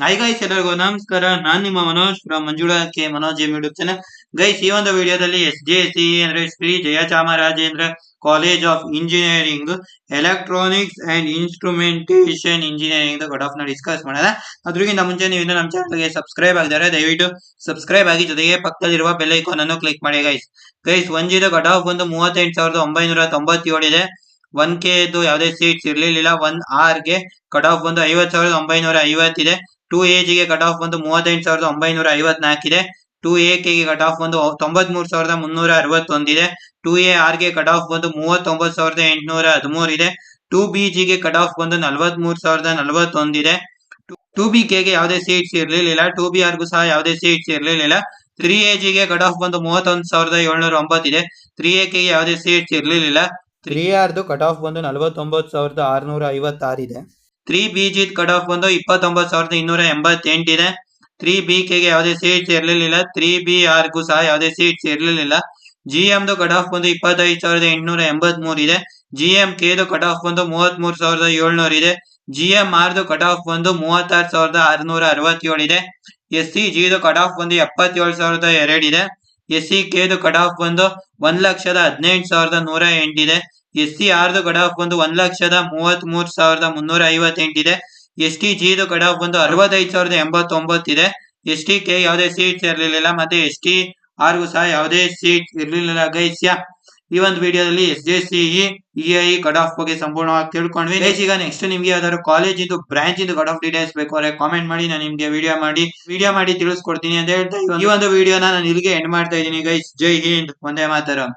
Hi guys, ಎಲ್ಲರಿಗೂ ನಮಸ್ಕಾರ. ನಾನು ನಿಮ್ಮ Manoj from Manjula K Manoj YouTube channel. Guys, ಈ ಒಂದು ವಿಡಿಯೋದಲ್ಲಿ SJC ಅಂದ್ರೆ Shri Jayachamarajendra college of engineering electronics and instrumentation engineering cut off ನ ಡಿಸ್ಕಸ್ ಮಾಡೋಣ. ಅದ್ರಿಗಿಂತ ಮುಂಚೆ ನೀವು ನಮ್ಮ ಚಾನಲ್ಗೆ ಸಬ್ಸ್ಕ್ರೈಬ್ ಆಗಿದ್ದಾರೆ, ದಯವಿಟ್ಟು ಸಬ್ಸ್ಕ್ರೈಬ್ ಆಗಿ, ಜೊತೆಗೆ ಪಕ್ಕದಲ್ಲಿರುವ ಬೆಲ್ ಐಕಾನ್ ಅನ್ನು ಕ್ಲಿಕ್ ಮಾಡಿ. ಗೈಸ್ 1G ಕಟ್ ಆಫ್ ಬಂದು 38,997 ಇದೆ. 1K ಯಾವುದೇ ಸೀಟ್ಸ್ ಇರ್ಲಿಲ್ಲ. 1R ಗೆ ಕಟ್ ಆಫ್ ಬಂದು 50,950 ಇದೆ. 2AG ಗೆ ಕಟ್ ಆಫ್ ಬಂದು 38,954 ಇದೆ. 2AK ಗೆ ಕಟ್ ಆಫ್ ಬಂದು 93,361 ಇದೆ. 2AR ಗೆ ಕಟ್ ಆಫ್ ಬಂದು 39,813 ಇದೆ. 2BG ಗೆ ಕಟ್ ಆಫ್ ಬಂದು 43,041 ಇದೆ. 2BK ಗೆ ಯಾವುದೇ ಸೀಟ್ಸ್ ಇರ್ಲಿಲ್ಲ. 2BR ಗೂ ಸಹ ಯಾವುದೇ ಸೀಟ್ಸ್ ಇರ್ಲಿಲ್ಲ. 3AG ಗೆ ಕಟ್ ಆಫ್ ಬಂದು 31,709 ಇದೆ. 3AK ಗೆ ಯಾವುದೇ ಸೀಟ್ಸ್ ಇರ್ಲಿಲ್ಲ. 3R ಕಟ್ ಆಫ್ ಬಂದು 49,656 ಇದೆ. 3BG ಕಟ್ ಆಫ್ ಬಂದು 29,288 ಇದೆ. 3BK ಗೆ ಯಾವುದೇ ಸೀಟ್ಸ್ ಇರಲಿಲ್ಲ. 3BR ಗೂ ಸಹ ಯಾವುದೇ ಸೀಟ್ಸ್ ಇರಲಿಲ್ಲ. GM ಕಟ್ ಆಫ್ ಬಂದು 25,883 ಇದೆ. GMK ಕಟ್ ಆಫ್ ಬಂದು 33,700 ಇದೆ. GMR ಕಟ್ ಆಫ್ ಬಂದು 36,667 ಇದೆ. SCG ಕಟ್ ಆಫ್ ಬಂದು 77,002 ಇದೆ. SCK ಕಟ್ ಆಫ್ ಬಂದು 1,18,108 ಇದೆ. SCR ಕಟ್ ಆಫ್ ಬಂದು 1,33,358 ಇದೆ. STG ಕಟ್ ಆಫ್ ಬಂದು 65,089 ಇದೆ. STK ಯಾವುದೇ ಸೀಟ್ಸ್ ಇರಲಿಲ್ಲ, ಮತ್ತೆ STR ಗೂ ಸಹ ಯಾವುದೇ ಸೀಟ್ಸ್ ಇರಲಿಲ್ಲ. ಗೈಸ್, ಈ ಒಂದು ವಿಡಿಯೋದಲ್ಲಿ SJCE EI ಕಟ್ ಆಫ್ ಬಗ್ಗೆ ಸಂಪೂರ್ಣವಾಗಿ ತಿಳ್ಕೊಂಡ್ವಿ. ಗೈಸ್, ಈಗ ನೆಕ್ಸ್ಟ್ ನಿಮ್ಗೆ ಯಾವ್ದಾದ್ರು ಕಾಲೇಜ್ ಇಂದು ಬ್ರಾಂಚ್ ಇಂದು ಕಟ್ ಆಫ್ ಡೀಟೇಲ್ಸ್ ಬೇಕು ಅಂದ್ರೆ ಕಾಮೆಂಟ್ ಮಾಡಿ, ನಾನು ನಿಮ್ಗೆ ವಿಡಿಯೋ ಮಾಡಿ ತಿಳಿಸ್ಕೊಡ್ತೀನಿ ಅಂತ ಹೇಳ್ತಾ ಈ ಒಂದು ವಿಡಿಯೋನ ನಾನು ಇಲ್ಲಿಗೆ ಎಂಡ್ ಮಾಡ್ತಾ ಇದ್ದೀನಿ. ಗೈಸ್, ಜೈ ಹಿಂದ್, ವಂದೇ ಮಾತರಂ.